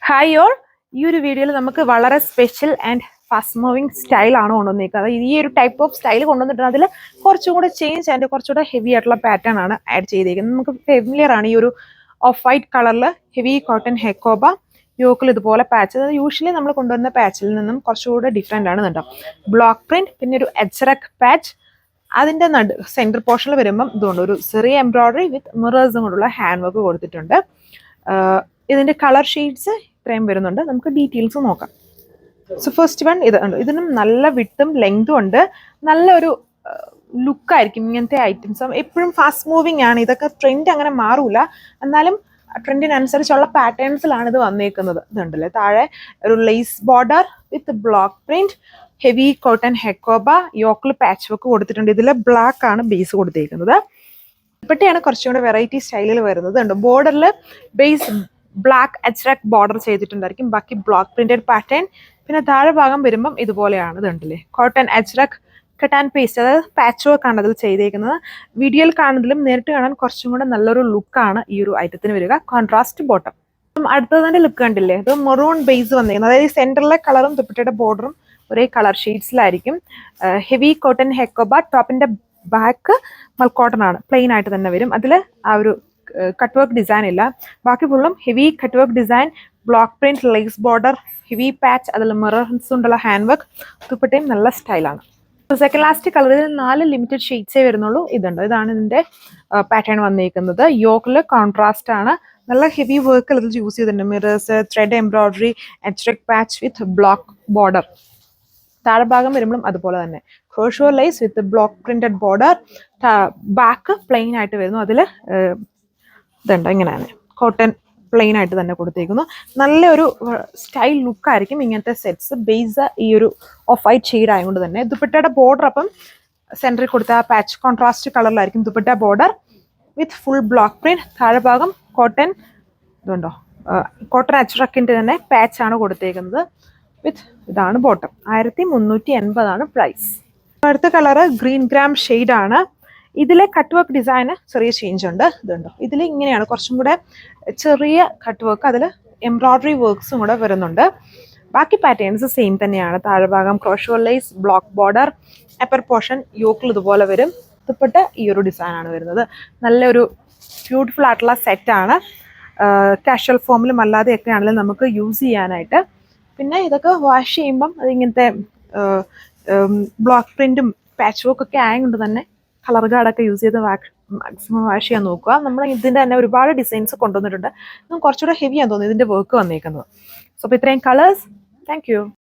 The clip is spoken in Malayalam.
ഹായ് ഓൾ, ഈ ഒരു വീഡിയോയിൽ നമുക്ക് വളരെ സ്പെഷ്യൽ ആൻഡ് ഫാസ്റ്റ് മൂവിങ് സ്റ്റൈലാണ് കൊണ്ടുവന്നിരിക്കുന്നത്. ഈ ഒരു ടൈപ്പ് ഓഫ് സ്റ്റൈൽ കൊണ്ടുവന്നിട്ട് അതിൽ കുറച്ചും കൂടെ ചേഞ്ച് ആൻഡ് കുറച്ചുകൂടെ ഹെവി ആയിട്ടുള്ള പാറ്റേൺ ആണ് ആഡ് ചെയ്തിരിക്കുന്നത്. നമുക്ക് ഫെമിലിയർ ആണ് ഈ ഒരു ഓഫ് വൈറ്റ് കളറിൽ ഹെവി കോട്ടൺ ഹെക്കോബ യോക്കിൽ ഇതുപോലെ പാച്ച്. അത് യൂഷ്വലി നമ്മൾ കൊണ്ടുവരുന്ന പാച്ചിൽ നിന്നും കുറച്ചുകൂടെ ഡിഫറെൻ്റ് ആണ് കേട്ടോ. ബ്ലോക്ക് പ്രിന്റ്, പിന്നെ ഒരു എച്ച്റക് പാച്ച്, അതിൻ്റെ സെൻറ്റർ പോർഷനിൽ വരുമ്പം ഇതുകൊണ്ട് ഒരു ചെറിയ എംബ്രോയിഡറി വിത്ത് മിറേഴ്സും കൊണ്ടുള്ള ഹാൻഡ് വർക്ക് കൊടുത്തിട്ടുണ്ട്. ഇതിൻ്റെ കളർ ഷെയ്ഡ്സ് ഇത്രയും വരുന്നുണ്ട്. നമുക്ക് ഡീറ്റെയിൽസ് നോക്കാം. സോ ഫസ്റ്റ് വൺ ഇത് ഉണ്ട്. ഇതിനും നല്ല വിട്ടും ലെങ്തും ഉണ്ട്. നല്ലൊരു ലുക്കായിരിക്കും ഇങ്ങനത്തെ ഐറ്റംസ്. എപ്പോഴും ഫാസ്റ്റ് മൂവിങ് ആണ്. ഇതൊക്കെ ട്രെൻഡ് അങ്ങനെ മാറൂല, എന്നാലും ട്രെൻഡിനനുസരിച്ചുള്ള പാറ്റേൺസിലാണ് ഇത് വന്നേക്കുന്നത്. ഇതുണ്ടല്ലേ, താഴെ ഒരു lace border with block print, heavy cotton Hakoba, യോക്കിൽ പാച്ച് വർക്ക് കൊടുത്തിട്ടുണ്ട്. ഇതിൽ ബ്ലാക്ക് ആണ് ബേസ് കൊടുത്തേക്കുന്നത്. ഇപ്പോഴത്തെയാണ് കുറച്ചും കൂടെ വെറൈറ്റി സ്റ്റൈലിൽ വരുന്നത്. ഉണ്ട് ബോർഡറിൽ ബേസ് ബ്ലാക്ക് എച്ച്റക് ബോർഡർ ചെയ്തിട്ടുണ്ടായിരിക്കും, ബാക്കി ബ്ലോക്ക് പ്രിന്റഡ് പാറ്റേൺ. പിന്നെ താഴെ ഭാഗം വരുമ്പം ഇതുപോലെയാണ്. ഇതുണ്ടല്ലേ, കോട്ടൺ എച്ച്റക് കട്ട് ആൻഡ് പേസ്റ്റ്, അതായത് പാച്ച് വർക്ക് ആണ് അതിൽ ചെയ്തേക്കുന്നത്. വീഡിയോയിൽ കാണുന്നതിലും നേരിട്ട് കാണാൻ കുറച്ചും കൂടെ നല്ലൊരു ലുക്കാണ് ഈ ഒരു ഐറ്റത്തിന് വരിക. Contrast bottom. അടുത്തതിന്റെ ലുക്ക് കണ്ടില്ലേ, ഇത് മെറൂൺ ബേസ് വന്നിരിക്കുന്നത്. അതായത് സെന്ററിലെ കളറും ദുപ്പട്ടയുടെ ബോർഡറും ഒരേ കളർ ഷെയ്ഡ്സിലായിരിക്കും. ഹെവി കോട്ടൺ ഹെക്കോബ, ടോപ്പിന്റെ ബാക്ക് മൽക്കോട്ടൺ ആണ്, പ്ലെയിൻ ആയിട്ട് തന്നെ വരും. അതിൽ ആ ഒരു കട്ട് വർക്ക് ഡിസൈൻ ഇല്ല, ബാക്കി ഫുള്ളും heavy cut work design, block print, lace border, heavy patch, അതിൽ മിറേഴ്സ് കൊണ്ടുള്ള ഹാൻഡ് വർക്ക്. ദുപ്പട്ടയും നല്ല സ്റ്റൈലാണ്. സെക്കൻഡ് ലാസ്റ്റ് കളർ, ഇതിൽ 4 ലിമിറ്റഡ് ഷെയ്ഡ്സേ വരുന്നുള്ളൂ. ഇതാണ് ഇതിന്റെ പാറ്റേൺ വന്നിരിക്കുന്നത്. യോക്കിൽ കോൺട്രാസ്റ്റ് ആണ്, നല്ല ഹെവി വർക്ക് ഇതിൽ യൂസ് ചെയ്തിട്ടുണ്ട്. മിറേഴ്സ്, ത്രെഡ് എംബ്രോയിഡറി, എച്ച്റക് പാച്ച് വിത്ത് ബ്ലോക്ക് ബോർഡർ. താഴെ ഭാഗം വരുമ്പോഴും അതുപോലെ തന്നെ crochet lace with block printed border. Back plain ആയിട്ട് വരുന്നു. അതിൽ ഇതുണ്ട്, ഇങ്ങനെയാണ് കോട്ടൺ പ്ലെയിൻ ആയിട്ട് തന്നെ കൊടുത്തേക്കുന്നു. നല്ലൊരു സ്റ്റൈൽ ലുക്കായിരിക്കും ഇങ്ങനത്തെ സെറ്റ്സ്. ബേസ് ഈ ഒരു ഓഫ് വൈറ്റ് ഷെയ്ഡ് ആയതുകൊണ്ട് തന്നെ. ദുപ്പട്ടയുടെ ബോർഡർ അപ്പം സെൻറ്ററിൽ കൊടുത്ത പാച്ച് കോൺട്രാസ്റ്റ് കളറിലായിരിക്കും dupatta border with full block print. താഴെ ഭാഗം കോട്ടൺ, ഇതുണ്ടോ, കോട്ടൺ അച്ച്റക്കിൻ്റെ തന്നെ പാച്ചാണ് കൊടുത്തേക്കുന്നത് വിത്ത്. ഇതാണ് ബോട്ടം. 1380 പ്രൈസ്. അടുത്ത കളറ് ഗ്രീൻ ഗ്രാം ഷെയ്ഡാണ്. ഇതിലെ കട്ട് വർക്ക് ഡിസൈന് ചെറിയ ചേഞ്ച് ഉണ്ട്. ഇതുണ്ടോ, ഇതിൽ ഇങ്ങനെയാണ് കുറച്ചും കൂടെ ചെറിയ കട്ട് വർക്ക്, അതിൽ എംബ്രോയിഡറി വർക്ക്സും കൂടെ വരുന്നുണ്ട്. ബാക്കി പാറ്റേൺസ് സെയിം തന്നെയാണ്. താഴെ ഭാഗം crochet lace, block border, upper portion യോക്കിൽ ഇതുപോലെ വരും. ദുപ്പട്ട ഈ ഒരു ഡിസൈനാണ് വരുന്നത്. നല്ലൊരു ബ്യൂട്ടിഫുൾ ആയിട്ടുള്ള സെറ്റാണ്. കാഷ്വൽ ഫോമിലും അല്ലാതെയൊക്കെ ആണെങ്കിലും നമുക്ക് യൂസ് ചെയ്യാനായിട്ട്. പിന്നെ ഇതൊക്കെ വാഷ് ചെയ്യുമ്പം അതിങ്ങനത്തെ ബ്ലോക്ക് പ്രിന്റും പാച്ച് വർക്ക് ഒക്കെ ആയതുകൊണ്ട് തന്നെ കളർ ഗാർഡൊക്കെ യൂസ് ചെയ്ത് മാക്സിമം വാഷ് ചെയ്യാൻ നോക്കുക. നമ്മൾ ഇതിൻ്റെ തന്നെ ഒരുപാട് ഡിസൈൻസ് കൊണ്ടുവന്നിട്ടുണ്ട്. കുറച്ചുകൂടെ ഹെവിയാന്ന് തോന്നുന്നു ഇതിൻ്റെ വർക്ക് വന്നേക്കുന്നത്. സോ അപ്പോൾ ഇത്രയും കളേഴ്സ്. Thank you.